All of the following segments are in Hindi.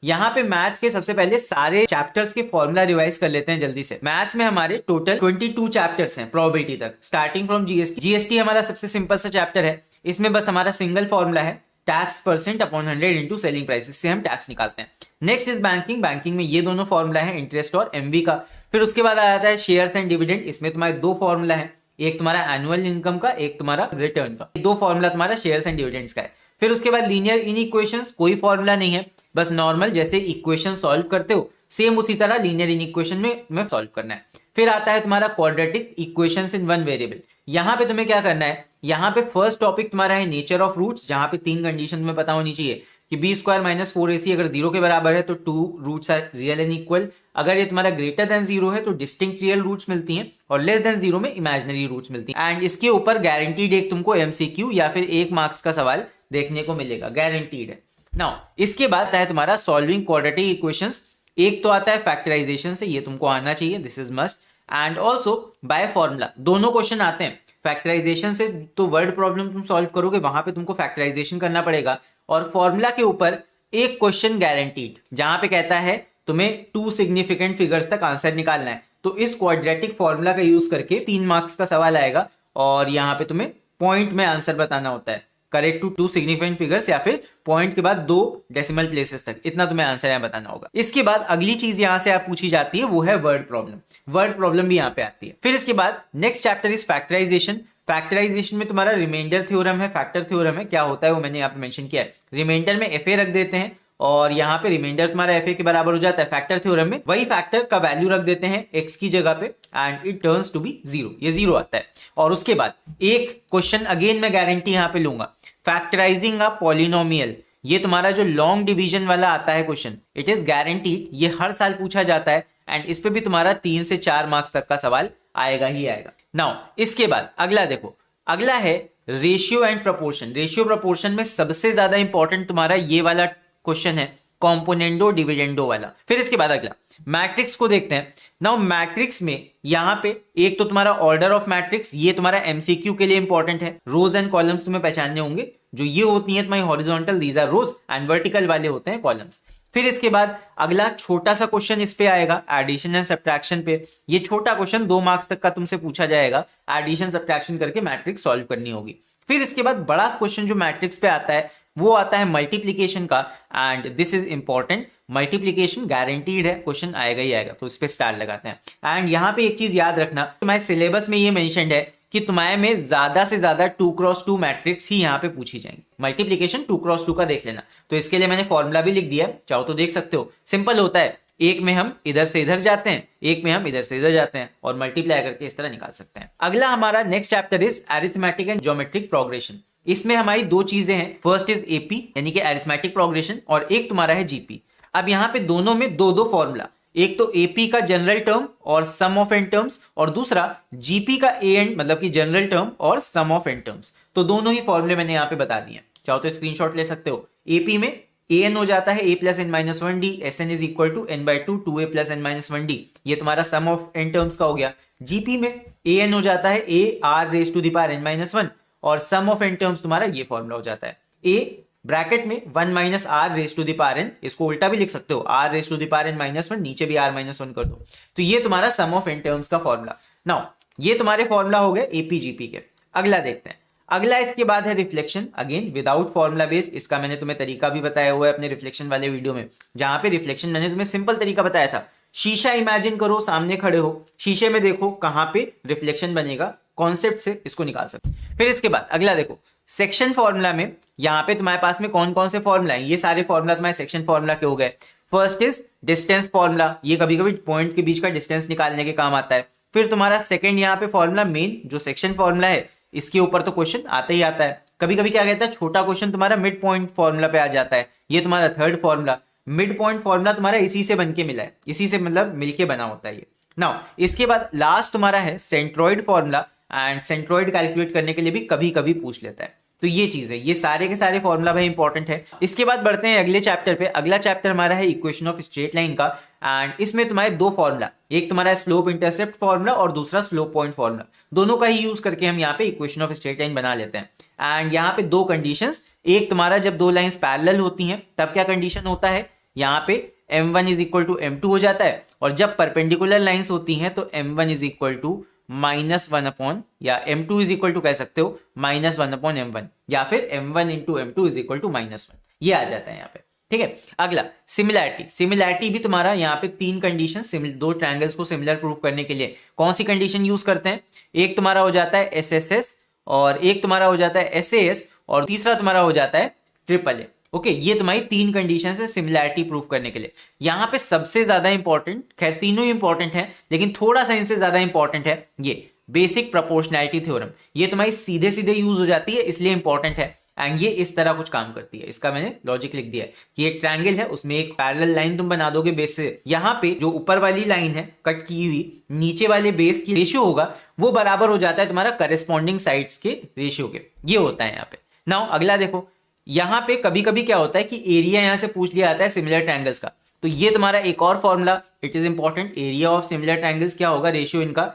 यहाँ पे मैथ्स के सबसे पहले सारे चैप्टर्स के फॉर्मूला रिवाइज कर लेते हैं जल्दी से। मैथ्स में हमारे टोटल 22 चैप्टर्स हैं प्रोबेबिलिटी तक, स्टार्टिंग फ्रॉम जीएसटी। जीएसटी हमारा सबसे सिंपल सा चैप्टर है, इसमें बस हमारा सिंगल फॉर्मूला है tax percent upon 100 into selling price, इससे हम टैक्स निकालते हैं। Next is banking. बैंकिंग में ये दोनों फॉर्मूला है, इंटरेस्ट और एमवी का। फिर उसके बाद आ जाता है शेयर्स एंड डिविडेंड, इसमें तुम्हारे दो फॉर्मूला है, एक तुम्हारा एनुअल इनकम का, एक तुम्हारा रिटर्न का। दो फॉर्मूला तुम्हारा शेयर्स एंड डिविडेंड्स का है। फिर उसके बाद लीनियर इनइक्वेशंस, कोई फॉर्मूला नहीं है, बस नॉर्मल जैसे इक्वेशन सॉल्व करते हो सेम उसी तरह लीनियर इनइक्वेशन में सॉल्व करना है। फिर आता है तुम्हारा quadratic equations in one variable. यहां पे तुम्हें क्या करना है, यहाँ पे फर्स्ट टॉपिक तुम्हारा है नेचर ऑफ रूट्स, जहां पे तीन कंडीशन में पता होनी चाहिए कि बी स्क्वायर माइनस 4ac अगर 0 के बराबर है तो 2 roots are real and equal. अगर ये तुम्हारा ग्रेटर देन 0 है तो डिस्टिंक्ट रियल रूट्स मिलती हैं, और लेस देन 0 में इमेजिनरी रूट्स मिलती हैं। एंड इसके ऊपर गारंटीड एक तुमको एमसीक्यू या फिर 1 मार्क्स का सवाल देखने को मिलेगा, गारंटीड है। नाउ इसके बाद आता है तुम्हारा सॉल्विंग क्वाड्रेटिक इक्वेशंस। एक तो आता है फैक्टराइजेशन से, ये तुमको आना चाहिए, this is must. And also by formula, दोनों क्वेश्चन आते हैं। फैक्टराइजेशन से तो वर्ड प्रॉब्लम तुम सॉल्व करोगे, वहां पे तुमको फैक्टराइजेशन करना पड़ेगा, और फॉर्मूला के ऊपर एक क्वेश्चन गारंटीड, जहां पे कहता है तुम्हें 2 सिग्निफिकेंट फिगर्स तक आंसर निकालना है। तो इस क्वाड्रेटिक फॉर्मूला का यूज करके 3 मार्क्स का सवाल आएगा, और यहाँ पे तुम्हें पॉइंट में आंसर बताना होता है, करेक्ट टू 2 सिग्निफिकेंट फिगर्स या फिर पॉइंट के बाद 2 डेसिमल प्लेसेस तक, इतना तुम्हें आंसर यहाँ बताना होगा। इसके बाद अगली चीज यहाँ से आप पूछी जाती है वो है वर्ड प्रॉब्लम। वर्ड प्रॉब्लम भी यहाँ पे आती है। फिर इसके बाद next chapter is factorisation. Factorisation में तुम्हारा रिमाइंडर थ्योरम है, फैक्टर थ्योरम है। क्या होता है वो मैंने यहाँ पे मेंशन किया है। रिमाइंडर में एफ रख देते हैं, और यहाँ पे रिमाइंडर तुम्हारा एफ के बराबर हो जाता है। फैक्टर थ्योरम में वही फैक्टर का वैल्यू रख देते हैं एक्स की जगह पे, and it turns to be 0, ये 0 आता है। और उसके बाद एक क्वेश्चन अगेन मैं गारंटी यहाँ पे लूंगा, फैक्टराइजिंग अ पॉलिनोमियल। ये तुम्हारा जो लॉन्ग डिवीजन वाला आता है क्वेश्चन, इट इज गारंटीड, ये हर साल पूछा जाता है, एंड इस पे भी तुम्हारा 3 से 4 मार्क्स तक का सवाल आएगा ही आएगा। नाउ इसके बाद अगला देखो, अगला है ratio and proportion. Ratio proportion में सबसे ज्यादा इंपॉर्टेंट तुम्हारा ये वाला क्वेश्चन है, कॉम्पोनेंडो डिविडेंडो वाला। फिर इसके बाद अगला मैट्रिक्स को देखते हैं। नाउ मैट्रिक्स में यहां पे एक तो तुम्हारा ऑर्डर ऑफ मैट्रिक्स, ये तुम्हारा एमसीक्यू के लिए इंपॉर्टेंट है। रोज एंड कॉलम्स तुम्हें पहचानने होंगे, जो ये होती है तुम्हारी horizontal, these are rows, and vertical वाले होते हैं कॉलम्स। फिर इसके बाद अगला छोटा सा क्वेश्चन इस पे आएगा, एडिशन एंड सब्ट्रैक्शन पे। ये छोटा क्वेश्चन 2 मार्क्स तक का तुमसे पूछा जाएगा, एडिशन सब्ट्रैक्शन करके मैट्रिक्स सॉल्व करनी होगी। फिर इसके बाद बड़ा क्वेश्चन जो मैट्रिक्स पे आता है वो आता है मल्टीप्लीकेशन का, and this is important. Multiplication guaranteed है, क्वेश्चन आएगा ही आएगा, तो इस पे स्टार लगाते हैं। एंड यहाँ पे एक चीज याद रखना, तुम्हारे सिलेबस में ये मेंशन्ड है कि तुम्हारे में ज्यादा से ज्यादा 2x2 मैट्रिक्स ही यहाँ पे पूछी जाएंगी। मल्टीप्लीकेशन 2x2 का देख लेना, तो इसके लिए मैंने फॉर्मूला भी लिख दिया है, चाहो तो देख सकते हो। सिंपल होता है, एक में हम इधर से इधर जाते हैं, एक में हम इधर से इधर जाते हैं, और मल्टीप्लाई करके इस तरह निकाल सकते हैं। अगला हमारा next chapter is arithmetic and geometric progression. इसमें हमारी 2 चीजें हैं, फर्स्ट इज एपी यानी कि अरिथमेटिक प्रोग्रेशन, और एक तुम्हारा है जीपी। अब यहाँ पे दोनों में 2-2 फॉर्मूला, एक तो एपी का जनरल टर्म और सम ऑफ एन टर्म्स, और दूसरा जीपी का ए एन मतलब कि जनरल टर्म और सम ऑफ एन टर्म्स। तो दोनों ही फॉर्मूले मैंने यहाँ पे बता दिए, चाहो तो स्क्रीनशॉट ले सकते हो। एपी में ए एन हो जाता है a plus n minus 1 d, S n is equal to n by 2 2a plus n minus 1 d, ये तुम्हारा सम ऑफ एन टर्म्स का हो गया। जीपी में ए एन हो जाता है a r raise to the power n minus 1, और सम ऑफ एन टर्म्स तुम्हारा ये फॉर्मूला हो जाता है ए ब्रैकेट में 1 minus r raise to the power n, इसको उल्टा भी लिख सकते हो, r raise to the power n minus 1, नीचे भी आर माइनस 1 कर दो, तो ये तुम्हारा सम ऑफ एन टर्म्स का फॉर्मूला। नाउ ये तुम्हारे फॉर्मूला हो गए एपीजीपी के। अगला देखते हैं, अगला इसके बाद है reflection, again without formula base. इसका मैंने तुम्हें तरीका भी बताया हुआ है अपने रिफ्लेक्शन वाले वीडियो में, जहां पे रिफ्लेक्शन मैंने तुम्हें सिंपल तरीका बताया था। शीशा इमेजिन करो, सामने खड़े हो, शीशे में देखो कहां पे रिफ्लेक्शन बनेगा, कॉन्सेप्ट से इसको निकाल सकते। फिर इसके बाद अगला देखो, सेक्शन फॉर्मूला में यहाँ पे तुम्हारे पास में कौन कौन से फॉर्मूला है, ये सारे फॉर्मूला तुम्हारे सेक्शन फॉर्मूला के हो गए। फर्स्ट इज डिस्टेंस फॉर्मूला, ये कभी कभी पॉइंट के बीच का डिस्टेंस निकालने के काम आता है। फिर तुम्हारा सेकंड यहाँ पे फॉर्मूला, मेन जो सेक्शन फॉर्मूला है, इसके ऊपर तो क्वेश्चन आता ही आता है। कभी कभी क्या कहता है, छोटा क्वेश्चन तुम्हारा मिड पॉइंट फॉर्मूला पे आ जाता है, ये तुम्हारा third formula. Mid point formula तुम्हारा इसी से बन के मिला है, इसी से मतलब मिलके बना होता है ये। नाउ इसके बाद लास्ट तुम्हारा है centroid formula, and centroid calculate करने के लिए भी कभी कभी पूछ लेता है। तो ये चीज है, ये सारे के सारे फॉर्मूला भाई इंपॉर्टेंट है। इसके बाद बढ़ते हैं अगले चैप्टर पे। अगला चैप्टर हमारा है इक्वेशन ऑफ स्ट्रेट लाइन का, एंड इसमें तुम्हारे 2 फॉर्मूला, एक तुम्हारा स्लोप इंटरसेप्ट फॉर्मूला और दूसरा स्लोप पॉइंट फॉर्मूला, दोनों का ही यूज करके हम यहाँ पे इक्वेशन ऑफ स्ट्रेट लाइन बना लेते हैं। एंड यहाँ पे 2 कंडीशंस, एक तुम्हारा जब 2 लाइंस पैरेलल होती हैं तब क्या कंडीशन होता है, यहाँ पे m1 is equal to m2 हो जाता है, और जब परपेंडिकुलर लाइंस होती हैं तो m1 is equal to -1 upon, या m2 इज इक्वल टू कह सकते हो -1 अपॉन m1, या फिर m1 into m2 is equal to -1, ये आ जाता है यहाँ पे। ठीक है, अगला सिमिलैरिटी। सिमिलैरिटी भी तुम्हारा यहाँ पे तीन कंडीशन, दो ट्रायंगल्स को सिमिलर प्रूव करने के लिए कौन सी कंडीशन यूज करते हैं, एक तुम्हारा हो जाता है SSS, और एक तुम्हारा हो जाता है SAS, और तीसरा तुम्हारा हो जाता है AAA। ओके, ये तुम्हारी तीन कंडीशन है सिमिलैरिटी प्रूफ करने के लिए। यहाँ पे सबसे ज्यादा इंपॉर्टेंट, खैर तीनों इंपॉर्टेंट है लेकिन थोड़ा सा इनसे ज्यादा इंपॉर्टेंट है ये बेसिक प्रोपोर्शनैलिटी थ्योरम। ये तुम्हारी सीधे सीधे यूज हो जाती है इसलिए इंपॉर्टेंट है, एंड ये इस तरह कुछ काम करती है। इसका मैंने लॉजिक लिख दिया है कि एक ट्रायंगल है, उसमें एक पैरेलल लाइन तुम बना दोगे बेस से, यहाँ पे जो ऊपर वाली लाइन है कट की हुई, नीचे वाले बेस की रेशियो होगा वो बराबर हो जाता है तुम्हारा करस्पॉन्डिंग साइड्स के रेशियो के। ये होता है यहाँ पे। नाउ अगला देखो, यहाँ पे कभी कभी क्या होता है कि एरिया यहाँ से पूछ लिया जाता है सिमिलर ट्रायंगल्स का, तो ये तुम्हारा एक और formula, it is important. Area of similar triangles क्या होगा, रेशियो इनका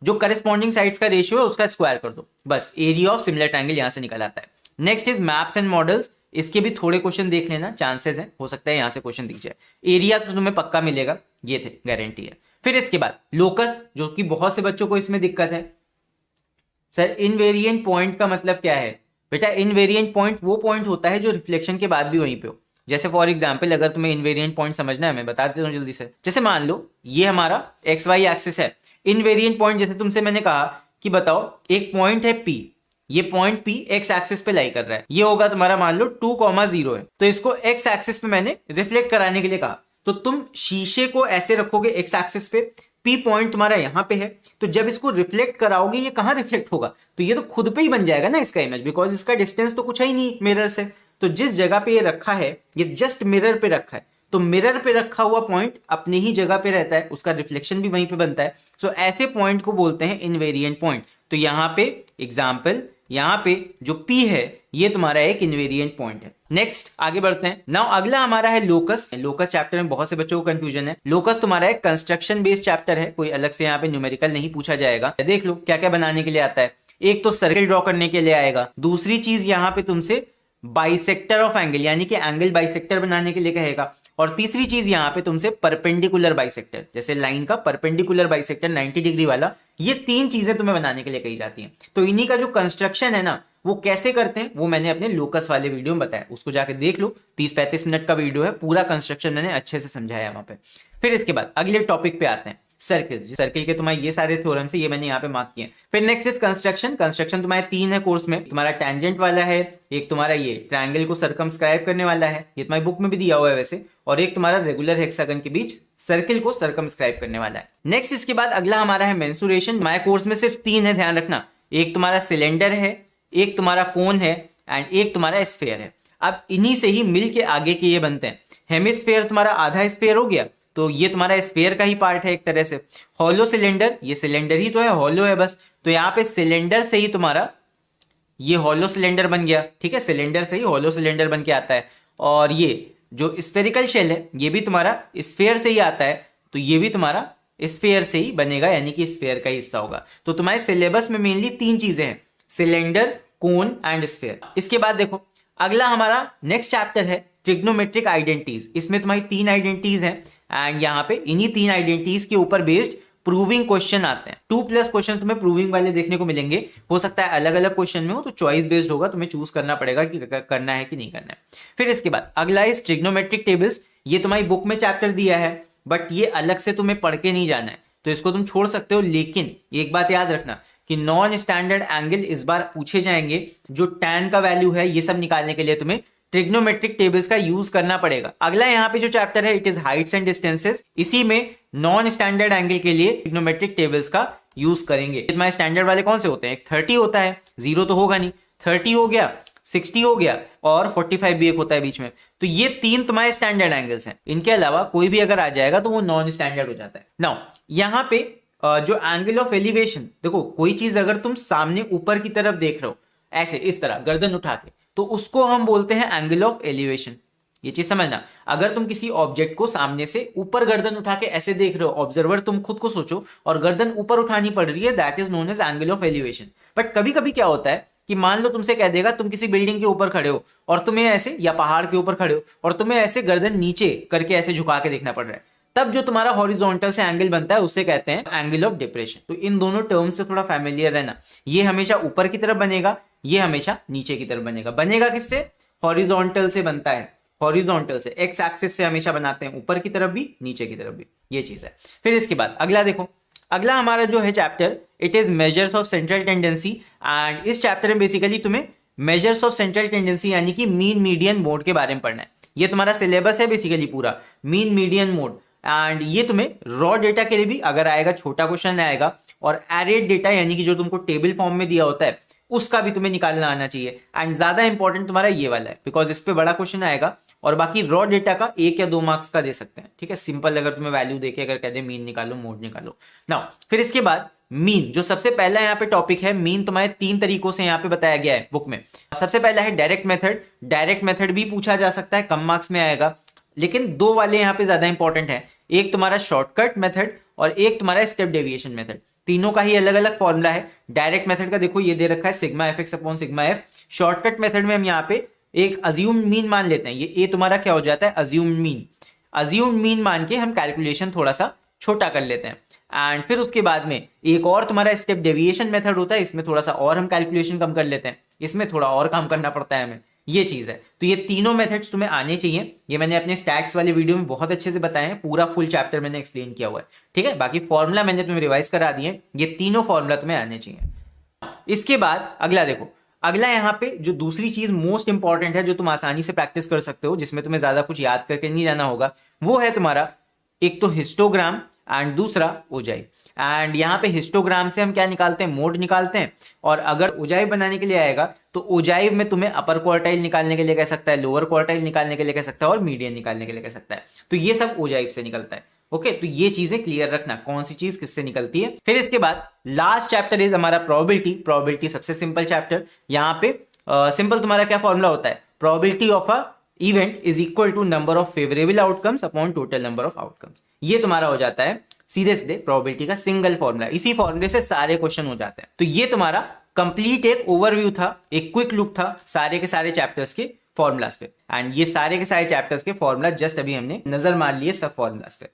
जो करस्पॉन्डिंग साइड्स का रेशियो है उसका स्क्वायर कर दो, बस एरिया ऑफ सिमिलर ट्रायंगल यहां से निकल आता है। Next is maps and models. इसके भी थोड़े क्वेश्चन देख लेना, चांसेस है हो सकता है यहां से क्वेश्चन दिख जाए। एरिया तो तुम्हें पक्का मिलेगा, ये थे गारंटी है। फिर इसके बाद लोकस, जो कि बहुत से बच्चों को इसमें दिक्कत है, सर इनवेरिएंट पॉइंट का मतलब क्या है? बेटा इनवेरिएंट पॉइंट वो पॉइंट होता है जो रिफ्लेक्शन के बाद भी वहीं पे हो। जैसे फॉर एग्जांपल अगर तुम्हें इनवेरिएंट पॉइंट समझना है, मैं बता देता हूँ जल्दी से। जैसे मान लो ये हमारा एक्स वाई एक्सिस है, इनवेरिएंट पॉइंट जैसे तुमसे मैंने कहा कि बताओ एक पॉइंट है P, ये पॉइंट P एक्स एक्सिस पे लाई कर रहा है, ये होगा तुम्हारा मान लो 2,0 है, तो इसको एक्स एक्सिस पे मैंने रिफ्लेक्ट कराने के लिए कहा, तो तुम शीशे को ऐसे रखोगे एक्स एक्सिस पे, P पॉइंट तुम्हारा यहां पे है, तो जब इसको रिफ्लेक्ट कराओगे ये कहां रिफ्लेक्ट होगा, तो ये तो खुद पे ही बन जाएगा ना इसका इमेज, बिकॉज इसका डिस्टेंस तो कुछ है ही नहीं मिरर से। तो जिस जगह पे ये रखा है, ये जस्ट मिरर पे रखा है, तो मिरर पे रखा हुआ पॉइंट अपने ही जगह पे रहता है, उसका रिफ्लेक्शन भी वहीं पे बनता है। सो ऐसे पॉइंट को बोलते हैं इनवेरिएंट पॉइंट। तो यहां पे एग्जांपल, यहां पे जो P है ये तुम्हारा एक इनवेरिएंट पॉइंट है। नेक्स्ट आगे बढ़ते हैं। नाउ अगला हमारा है लोकस। लोकस चैप्टर में बहुत से बच्चों को कंफ्यूजन है। लोकस तुम्हारा एक कंस्ट्रक्शन बेस्ड चैप्टर है, कोई अलग से यहाँ पे न्यूमेरिकल नहीं पूछा जाएगा। देख लो क्या क्या बनाने के लिए आता है। एक तो सर्कल ड्रॉ करने के लिए आएगा, दूसरी चीज यहाँ पे तुमसे बाइसेक्टर ऑफ एंगल यानी कि एंगल बाइसेक्टर बनाने के लिए कहेगा, और तीसरी चीज यहाँ पे तुमसे परपेंडिकुलर बाइसेक्टर, जैसे लाइन का परपेंडिकुलर बाइसेक्टर 90 डिग्री वाला, ये तीन चीजें तुम्हें बनाने के लिए कही जाती हैं। तो इन्हीं का जो कंस्ट्रक्शन है ना वो कैसे करते हैं वो मैंने अपने लोकस वाले वीडियो में बताया, उसको जाके देख लो, 30-35 मिनट का वीडियो है, पूरा कंस्ट्रक्शन मैंने अच्छे से समझाया वहां पे। फिर इसके बाद अगले टॉपिक पे आते हैं, सर्किल्स। सर्किल के तुम्हारे ये सारे थ्योरम्स है, ये मैंने यहाँ पे मार्क किए हैं। फिर नेक्स्ट इज कंस्ट्रक्शन। कंस्ट्रक्शन तुम्हारे तीन है कोर्स में, तुम्हारा टेंजेंट वाला है, एक तुम्हारा ये ट्रायंगल को सर्कमस्क्राइब करने वाला है, ये तुम्हारी बुक में भी दिया हुआ है वैसे, और एक तुम्हारा रेगुलर हेक्सागन के बीच सर्किल को सर्कमस्क्राइब करने वाला है। नेक्स्ट इसके बाद अगला हमारा है मेंसुरेशन। हमारे कोर्स में सिर्फ तीन है, ध्यान रखना, एक तुम्हारा सिलेंडर है, एक तुम्हारा कोन है, एंड एक तुम्हारा स्फीयर है। अब इन्हीं से ही मिल के आगे के ये बनते हैं। हेमिस्फीयर तुम्हारा आधा स्फीयर हो गया, तो ये तुम्हारा स्फीयर का ही पार्ट है एक तरह से। हॉलो सिलेंडर, ये सिलेंडर ही तो है, हॉलो है बस, तो यहाँ पे सिलेंडर से ही तुम्हारा ये हॉलो सिलेंडर बन गया। ठीक है, सिलेंडर से ही हॉलो सिलेंडर बन के आता है। और ये जो स्फेरिकल शेल है ये भी तुम्हारा स्फीयर से ही आता है, तो ये भी तुम्हारा स्फीयर से ही बनेगा, यानी कि स्फीयर का हिस्सा होगा। तो तुम्हारे सिलेबस में मेनली तीन चीजें हैं, सिलेंडर, कोन एंड स्फीयर। इसके बाद देखो अगला हमारा नेक्स्ट चैप्टर है ट्रिग्नोमेट्रिक आइडेंटिटीज। इसमें तुम्हारी तीन आइडेंटिटीज हैं, एंड यहाँ पे इन्हीं तीन आइडेंटिटीज के ऊपर बेस्ड प्रूविंग क्वेश्चन आते हैं। 2+ क्वेश्चन तुम्हें प्रूविंग वाले देखने को मिलेंगे। हो सकता है अलग अलग क्वेश्चन में हो, तो चॉइस बेस्ड होगा, तुम्हें चूज करना पड़ेगा कि करना है कि नहीं करना है। फिर इसके बाद अगला है ट्रिग्नोमेट्रिक टेबल्स। ये तुम्हारी बुक में चैप्टर दिया है, बट ये अलग से तुम्हें पढ़ के नहीं जाना है, तो इसको तुम छोड़ सकते हो। लेकिन एक बात याद रखना कि नॉन स्टैंडर्ड एंगल इस बार पूछे जाएंगे, जो टैन का वैल्यू है ये सब निकालने के लिए तुम्हें ट्रिग्नोमेट्रिक टेबल्स का यूज करना पड़ेगा। अगला यहाँ पे जो चैप्टर है it is Heights and distances. इसी में नॉन स्टैंडर्ड एंगल के लिए ट्रिग्नोमेट्रिक टेबल्स का यूज करेंगे। तुम्हारे स्टैंडर्ड वाले कौन से होते हैं? 30 होता है, 0 तो होगा नहीं, 30 हो गया, 60 हो गया, और 45 भी एक होता है बीच में। तो ये तीन तुम्हारे स्टैंडर्ड एंगल्स हैं। इनके अलावा कोई भी अगर आ जाएगा तो वो नॉन स्टैंडर्ड हो जाता है। नाउ यहाँ पे जो एंगल ऑफ एलिवेशन, देखो कोई चीज अगर तुम सामने ऊपर की तरफ देख रहे हो ऐसे इस तरह गर्दन उठा के, तो उसको हम बोलते हैं एंगल ऑफ एलिवेशन। ये चीज समझना, अगर तुम किसी ऑब्जेक्ट को सामने से ऊपर गर्दन उठा के ऐसे देख रहे हो, ऑब्जर्वर तुम खुद को सोचो, और गर्दन ऊपर उठानी पड़ रही है, that is known as angle of elevation. But कभी कभी क्या होता है कि मान लो तुमसे कह देगा तुम किसी बिल्डिंग के ऊपर खड़े हो और तुम्हें ऐसे, या पहाड़ के ऊपर खड़े हो और तुम्हें ऐसे गर्दन नीचे करके ऐसे झुका के देखना पड़ रहा है, तब जो तुम्हारा हॉरिजॉन्टल से एंगल बनता है उसे कहते हैं एंगल ऑफ डिप्रेशन। तो इन दोनों टर्म से थोड़ा फैमिलियर रहना। ये हमेशा ऊपर की तरफ बनेगा, ये हमेशा नीचे की तरफ बनेगा। बनेगा किससे? हॉरिजॉन्टल से बनता है, हॉरिजॉन्टल से, एक्स एक्सिस से हमेशा बनाते हैं, ऊपर की तरफ भी नीचे की तरफ भी, ये चीज है। फिर इसके बाद अगला देखो, अगला हमारा जो है chapter, it is measures of central tendency. And इस चैप्टर में बेसिकली तुम्हें मेजर्स ऑफ सेंट्रल टेंडेंसी यानी कि मीन मीडियन मोड के बारे में पढ़ना है। ये तुम्हारा सिलेबस है बेसिकली पूरा, मीन मीडियन मोड। एंड ये तुम्हें रॉ डेटा के लिए भी अगर आएगा, छोटा क्वेश्चन आएगा, और एरेड डेटा यानी कि जो तुमको टेबल फॉर्म में दिया होता है उसका भी तुम्हें निकालना आना चाहिए। एंड ज्यादा इंपॉर्टेंट तुम्हारा ये वाला है, बिकॉज इस पे बड़ा क्वेश्चन आएगा। और बाकी रॉ डेटा का 1 या 2 मार्क्स का दे सकते हैं, ठीक है, सिंपल। अगर तुम्हें वैल्यू देके अगर कह दे मीन निकालो, मोड निकालो ना। फिर इसके बाद मीन, जो सबसे पहला यहाँ पे टॉपिक है, मीन तुम्हारे 3 तरीकों से यहाँ पे बताया गया है बुक में। सबसे पहला है डायरेक्ट मेथड। डायरेक्ट मेथड भी पूछा जा सकता है, कम मार्क्स में आएगा, लेकिन 2 वाले यहाँ पे ज्यादा इंपॉर्टेंट है। एक तुम्हारा शॉर्टकट मेथड और एक तुम्हारा स्टेप डेविएशन मेथड। तीनों का ही अलग अलग फॉर्मूला है। डायरेक्ट मेथड का देखो ये दे रखा है sigma F x upon sigma F. Shortcut method में हम यहाँ पे एक अज्यूम मीन मान लेते हैं। ये तुम्हारा क्या हो जाता है? Assume mean. अज्यूम मीन मान के हम कैलकुलेशन थोड़ा सा छोटा कर लेते हैं। एंड फिर उसके बाद में एक और तुम्हारा स्टेप डेविएशन मेथड होता है, इसमें थोड़ा सा और हम कैलकुलेशन कम कर लेते हैं, इसमें थोड़ा और काम करना पड़ता है हमें, ये चीज है। तो ये तीनों मेथड्स तुम्हें आने चाहिए। ये मैंने अपने स्टैट्स वाले वीडियो में बहुत अच्छे से बताए हैं, पूरा फुल चैप्टर मैंने एक्सप्लेन किया हुआ है, ठीक है। बाकी फॉर्मूला मैंने तुम्हें रिवाइज करा दिए, ये तीनों फॉर्मूला तुम्हें आने चाहिए। इसके बाद अगला देखो, अगला यहाँ पे जो दूसरी चीज मोस्ट इंपॉर्टेंट है, जो तुम आसानी से प्रैक्टिस कर सकते हो, जिसमें तुम्हें ज्यादा कुछ याद करके नहीं जाना होगा, वो है तुम्हारा एक तो हिस्टोग्राम एंड दूसरा ऊंचाई। एंड यहाँ पे हिस्टोग्राम से हम क्या निकालते हैं? मोड निकालते हैं। और अगर ऊंचाई बनाने के लिए आएगा तो ऊंचाई में तुम्हें अपर क्वार्टाइल निकालने के लिए कह सकता है, लोअर क्वार्टाइल निकालने के लिए कह सकता है, और मीडियन निकालने के लिए कह सकता है। तो ये सब ऊंचाई से निकलता है। ओके, तो ये चीजें क्लियर रखना, कौन सी चीज किससे निकलती है। फिर इसके बाद लास्ट चैप्टर इज हमारा प्रोबेबिलिटी। प्रोबेबिलिटी सबसे सिंपल चैप्टर। यहाँ पे सिंपल तुम्हारा क्या फॉर्मूला होता है? Probability of a event is equal to number of favourable outcomes upon total number of outcomes. ये तुम्हारा हो जाता है सीधे सीधे प्रोबेबिलिटी का सिंगल फॉर्मूला। इसी फॉर्मूले से सारे क्वेश्चन हो जाते हैं। तो ये तुम्हारा कंप्लीट एक ओवरव्यू था, एक क्विक लुक था सारे के सारे चैप्टर्स के फॉर्मूलाज पे। एंड ये सारे के सारे चैप्टर्स के फॉर्मूला जस्ट अभी हमने नजर मार लिए सब फॉर्मूलाज पे।